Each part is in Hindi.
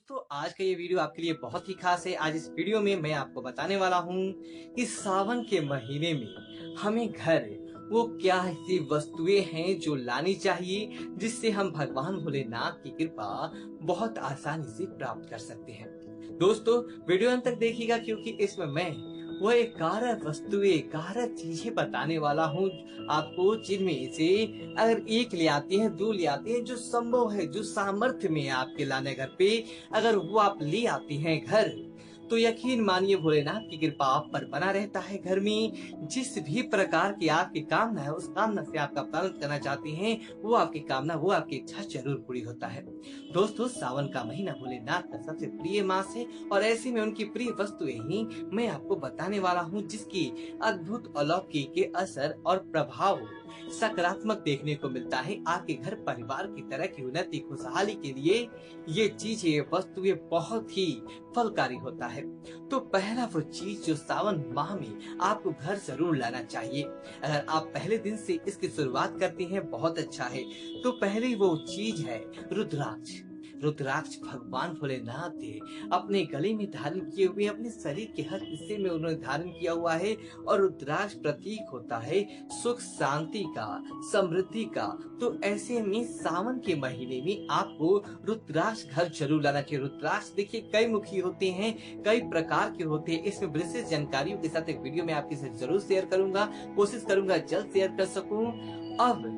दोस्तों आज का ये वीडियो आपके लिए बहुत ही खास है। आज इस वीडियो में मैं आपको बताने वाला हूँ कि सावन के महीने में हमें घर वो क्या ऐसी वस्तुएं हैं जो लानी चाहिए जिससे हम भगवान भोलेनाथ की कृपा बहुत आसानी से प्राप्त कर सकते हैं। दोस्तों वीडियो अंत तक देखिएगा क्योंकि इसमें मैं वो एक कारक वस्तुएं कारक चीजें बताने वाला हूँ आपको, जिनमें से अगर एक ले आते हैं, दो ले आते हैं, जो संभव है, जो सामर्थ्य में है आपके लाने घर पे, अगर वो आप ले आते हैं घर, तो यकीन मानिए भोलेनाथ की कृपा आप पर बना रहता है। घर में जिस भी प्रकार की आपकी कामना है, उस कामना से आपका पालन करना चाहते हैं, वो आपकी कामना, वो आपकी इच्छा जरूर पूरी होता है। दोस्तों सावन का महीना भोलेनाथ का सबसे प्रिय मास है और ऐसे में उनकी प्रिय वस्तुएं ही मैं आपको बताने वाला हूँ जिसकी अद्भुत अलौकिक असर और प्रभाव सकारात्मक देखने को मिलता है आपके घर परिवार की तरह की उन्नति खुशहाली के लिए। ये चीजें वस्तुएं बहुत ही फलकारी होता है। तो पहला वो चीज जो सावन माह में आपको घर जरूर लाना चाहिए, अगर आप पहले दिन से इसकी शुरुआत करते हैं बहुत अच्छा है। तो पहली वो चीज है रुद्राक्ष। रुद्राक्ष भगवान भोलेनाथ ने अपने गले में धारण किए हुए, अपने शरीर के हर हिस्से में उन्होंने धारण किया हुआ है और रुद्राक्ष प्रतीक होता है सुख शांति का, समृद्धि का। तो ऐसे में सावन के महीने में आपको रुद्राक्ष घर जरूर लाना चाहिए। रुद्राक्ष देखिए कई मुखी होते हैं, कई प्रकार के होते हैं। इसमें विशेष जानकारियों के साथ एक वीडियो में आपके साथ जरूर शेयर करूंगा, कोशिश करूंगा जल्द शेयर कर सकूं। अब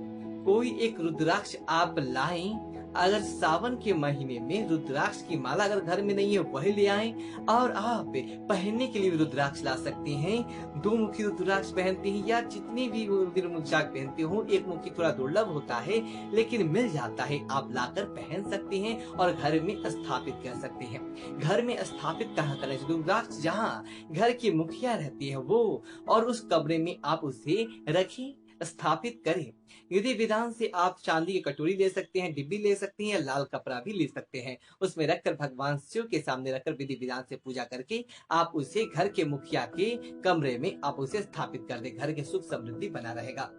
कोई एक रुद्राक्ष आप लाएं, अगर सावन के महीने में रुद्राक्ष की माला अगर घर में नहीं है वही ले आएं, और आप पहनने के लिए भी रुद्राक्ष ला सकते हैं। दो मुखी रुद्राक्ष पहनते हैं या जितनी भी रुद्राक्ष पहनते हो, एक मुखी थोड़ा दुर्लभ होता है लेकिन मिल जाता है, आप लाकर पहन सकते हैं और घर में स्थापित कर सकते हैं। घर में स्थापित कहाँ करना चाहिए? रुद्राक्ष जहाँ घर की मुखिया रहती है वो, और उस कमरे में आप उसे रखें, स्थापित करें। विधि विधान से आप चांदी की कटोरी ले सकते हैं, डिब्बी ले सकते हैं या लाल कपड़ा भी ले सकते हैं। उसमें रखकर भगवान शिव के सामने रखकर विधि विधान से पूजा करके आप उसे घर के मुखिया के कमरे में आप उसे स्थापित कर दें। घर के सुख समृद्धि बना रहेगा।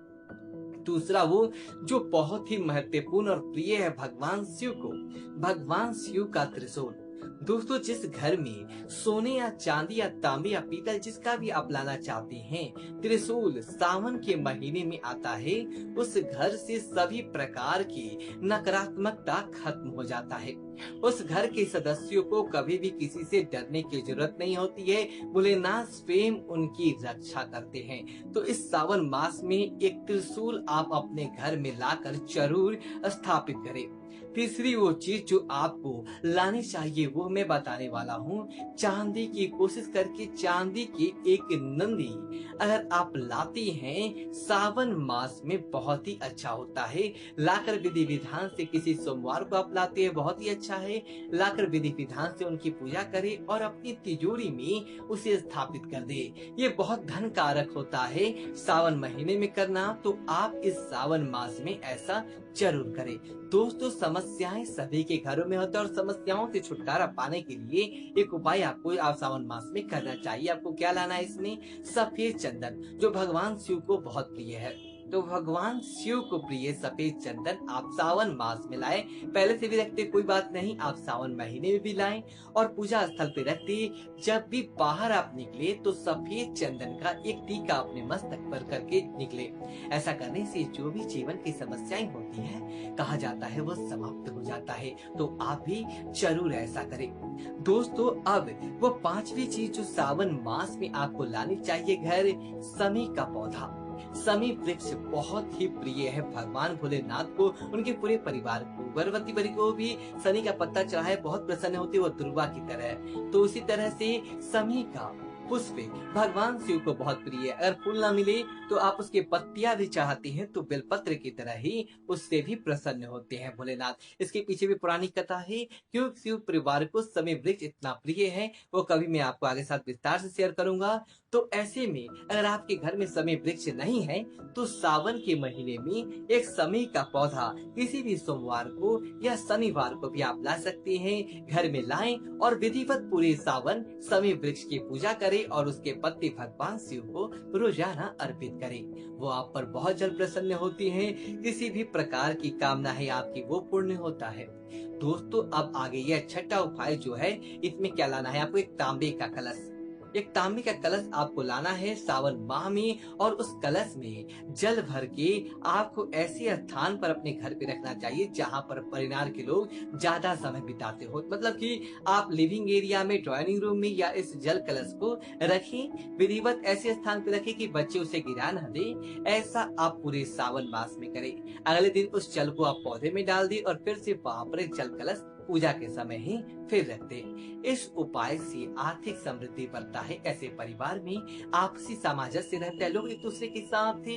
दूसरा वो जो बहुत ही महत्वपूर्ण और प्रिय है भगवान शिव को, भगवान शिव का त्रिशूल। दोस्तों जिस घर में सोने या चांदी या तांबे या पीतल जिसका भी आप लाना चाहते हैं, त्रिशूल सावन के महीने में आता है, उस घर से सभी प्रकार की नकारात्मकता खत्म हो जाता है। उस घर के सदस्यों को कभी भी किसी से डरने की जरूरत नहीं होती है। भोलेनाथ स्वयं उनकी रक्षा करते हैं। तो इस सावन मास में एक त्रिशूल आप अपने घर में लाकर जरूर स्थापित करें। तीसरी वो चीज जो आपको लानी चाहिए वो मैं बताने वाला हूँ, चांदी की, कोशिश करके चांदी की एक नंदी अगर आप लाती हैं सावन मास में बहुत ही अच्छा होता है। लाकर विधि विधान से किसी सोमवार को आप लाते हैं बहुत ही अच्छा है। लाकर विधि विधान से उनकी पूजा करें और अपनी तिजोरी में उसे स्थापित कर दे। ये बहुत धन कारक होता है सावन महीने में करना, तो आप इस सावन मास में ऐसा जरूर करें। दोस्तों समस्याएं सभी के घरों में होता है और समस्याओं से छुटकारा पाने के लिए एक उपाय आपको आप सावन मास में करना चाहिए। आपको क्या लाना है इसमें? सफेद चंदन, जो भगवान शिव को बहुत प्रिय है। तो भगवान शिव को प्रिय सफेद चंदन आप सावन मास में लाएं। पहले से भी रखते कोई बात नहीं, आप सावन महीने में भी लाएं और पूजा स्थल पे रखते। जब भी बाहर आप निकले तो सफेद चंदन का एक टीका अपने मस्तक पर करके निकले। ऐसा करने से जो भी जीवन की समस्याएं होती है, कहा जाता है वो समाप्त हो जाता है। तो आप भी जरूर ऐसा करें। दोस्तों अब वो पांचवी चीज जो सावन मास में आपको लानी चाहिए घर, समी का पौधा। समी वृक्ष बहुत ही प्रिय है भगवान भोलेनाथ को, उनके पूरे परिवार को। गर्भवती परी को भी शनि का पत्ता चढ़ाए बहुत प्रसन्न होती है, वो दुर्वा की तरह। तो उसी तरह से समी का पुष्प भगवान शिव को बहुत प्रिय है। अगर फूल ना मिले तो आप उसके पत्तियां भी चाहते हैं तो बेलपत्र की तरह ही उससे भी प्रसन्न होते हैं भोलेनाथ। इसके पीछे भी पुरानी कथा है क्यों शिव परिवार को समी वृक्ष इतना प्रिय है, वो कभी मैं आपको आगे साथ विस्तार से शेयर करूंगा। तो ऐसे में अगर आपके घर में समय वृक्ष नहीं है तो सावन के महीने में एक समय का पौधा किसी भी सोमवार को या शनिवार को भी आप ला सकते हैं, घर में लाएं और विधिवत पूरे सावन समय वृक्ष की पूजा करें और उसके पत्ते भगवान शिव को रोजाना अर्पित करें। वो आप पर बहुत जल्द प्रसन्न होती हैं, किसी भी प्रकार की कामना है आपकी वो पूर्ण होता है। दोस्तों अब आगे यह छठा उपाय जो है, इसमें क्या लाना है आपको, एक तांबे का कलश। एक तांबे का कलश आपको लाना है सावन माह में, और उस कलश में जल भर के आपको ऐसे स्थान पर अपने घर पे रखना चाहिए जहां पर परिवार के लोग ज्यादा समय बिताते हो। मतलब कि आप लिविंग एरिया में, ड्राइंग रूम में या इस जल कलश को रखें, विधिवत ऐसे स्थान पर रखें कि बच्चे उसे गिरा न दे। ऐसा आप पूरे सावन मास में करें। अगले दिन उस जल को आप पौधे में डाल दें और फिर से वहां पर जल कलश पूजा के समय ही फिर रख दे। इस उपाय से आर्थिक समृद्धि बढ़ता है, ऐसे परिवार में आपसी सामंजस्य रहता है, लोग एक दूसरे के साथ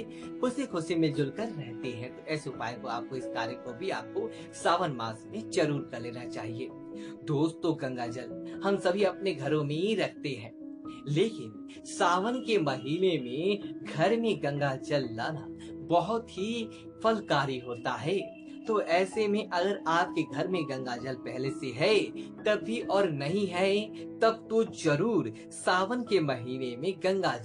खुशी खुशी मिलजुल कर रहते हैं। तो ऐसे उपाय को आपको, इस कार्य को भी आपको सावन मास में जरूर कर लेना चाहिए। दोस्तों गंगा जल हम सभी अपने घरों में ही रखते हैं, लेकिन सावन के महीने में घर में गंगा जल लाना बहुत ही फलकारी होता है। तो ऐसे में अगर आपके घर में गंगा जल पहले से है तब भी, और नहीं है तब तो जरूर सावन के महीने में गंगा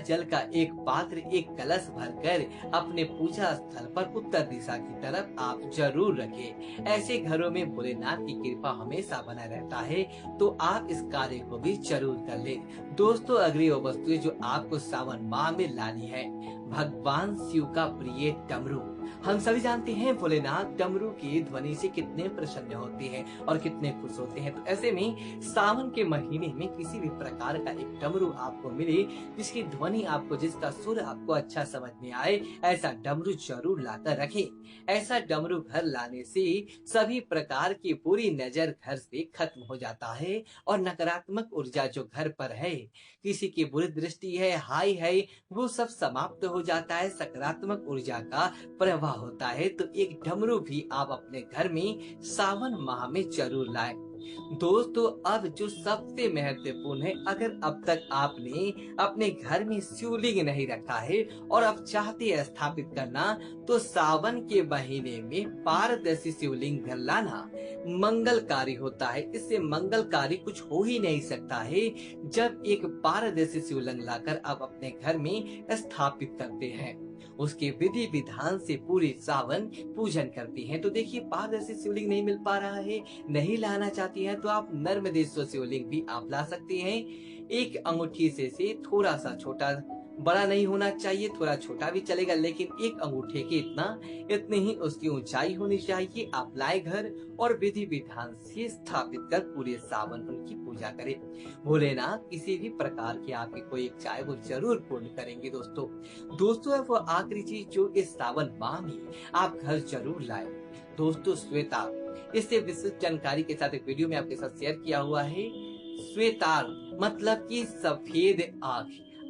जल का एक पात्र, एक कलश भरकर अपने पूजा स्थल पर उत्तर दिशा की तरफ आप जरूर रखें। ऐसे घरों में भोलेनाथ की कृपा हमेशा बना रहता है, तो आप इस कार्य को भी जरूर कर ले। दोस्तों अगली वो वस्तुएं जो आपको सावन माह में लानी है, भगवान शिव का प्रिय डमरू। हम सभी जानते हैं भोलेनाथ डमरू की ध्वनि से कितने प्रसन्न होते हैं और कितने खुश होते हैं। तो ऐसे में सावन के महीने में किसी भी प्रकार का एक डमरू आपको मिले, जिसकी ध्वनि आपको, जिसका सुर आपको अच्छा समझ में आए, ऐसा डमरू जरूर लाकर रखें। ऐसा डमरू घर लाने से सभी प्रकार की बुरी नजर घर से खत्म हो जाता है और नकारात्मक ऊर्जा जो घर पर है, किसी की बुरी दृष्टि है, हाई है, वो सब समाप्त हो जाता है, सकारात्मक ऊर्जा का प्रवाह होता है। तो एक डमरू भी आप अपने घर में सावन माह में जरूर लाएं। दोस्तों अब जो सबसे महत्वपूर्ण है, अगर अब तक आपने अपने घर में शिवलिंग नहीं रखा है और आप चाहते हैं स्थापित करना, तो सावन के महीने में पारदर्शी शिवलिंग घर लाना मंगलकारी होता है। इससे मंगलकारी कुछ हो ही नहीं सकता है जब एक पारदर्शी शिवलिंग लाकर आप अपने घर में स्थापित करते हैं, उसके विधि विधान से पूरे सावन पूजन करती हैं। तो देखिए पारदर्शी शिवलिंग नहीं मिल पा रहा है, नहीं लाना चाहती हैं, तो आप नर्मदेश्वर शिवलिंग भी आप ला सकते हैं। एक अंगूठी से थोड़ा सा छोटा, बड़ा नहीं होना चाहिए, थोड़ा छोटा भी चलेगा, लेकिन एक अंगूठे के इतनी ही उसकी ऊंचाई होनी चाहिए। आप लाए घर और विधि विधान से स्थापित कर पूरे सावन उनकी पूजा करें। भोलेनाथ किसी भी प्रकार की आपकी कोई इच्छा है वो जरूर पूर्ण करेंगे। दोस्तों वो आखिरी चीज जो इस सावन माह में आप घर जरूर लाए, दोस्तों श्वेतार। इससे विस्तृत जानकारी के साथ एक वीडियो में आपके साथ शेयर किया हुआ है। श्वेतार मतलब कि सफेद आँख,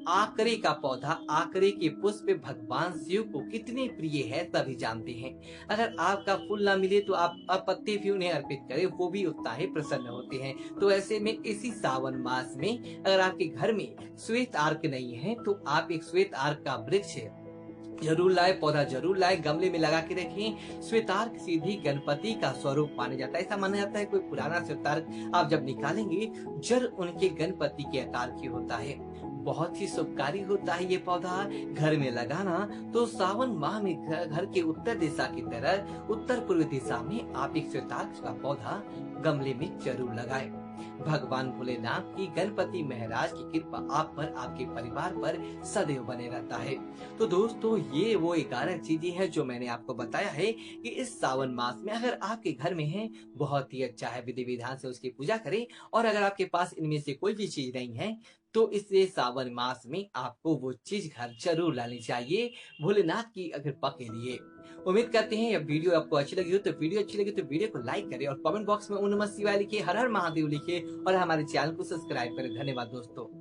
आकरे का पौधा, आकरे के पुष्प भगवान शिव को कितने प्रिय है तभी जानते हैं। अगर आपका फूल ना मिले तो आप पत्ते भी उन्हें अर्पित करें, वो भी उतना ही प्रसन्न होते हैं। तो ऐसे में इसी सावन मास में अगर आपके घर में श्वेत आर्क नहीं है तो आप एक श्वेत आर्क का वृक्ष जरूर लाए, पौधा जरूर लाए, गमले में लगा के रखें। श्वेतार्क सीधी गणपति का स्वरूप माना जाता है। ऐसा माना जाता है कोई पुराना श्वेतार्क आप जब निकालेंगे जड़ उनके गणपति के आकार की होता है। बहुत ही शुभकारी होता है ये पौधा घर में लगाना। तो सावन माह में घर के उत्तर दिशा की तरह, उत्तर पूर्व दिशा में आप एक श्वेतार्क का पौधा गमले में जरूर लगाएं। भगवान भोलेनाथ की, गणपति महाराज की कृपा आप पर, आपके परिवार पर सदैव बने रहता है। तो दोस्तों ये वो 11 चीजें हैं जो मैंने आपको बताया है कि इस सावन मास में अगर आपके घर में है, बहुत ही अच्छा है, विधि विधान से उसकी पूजा करें। और अगर आपके पास इनमें से कोई भी चीज नहीं है तो इससे सावन मास में आपको वो चीज घर जरूर लानी चाहिए भोलेनाथ की कृपा के लिए। उम्मीद करते हैं यह वीडियो आपको अच्छी लगी हो। तो वीडियो अच्छी लगी तो वीडियो को लाइक करें और कमेंट बॉक्स में ओम नमः शिवाय लिखिए, हर हर महादेव लिखिए और हमारे चैनल को सब्सक्राइब करें। धन्यवाद दोस्तों।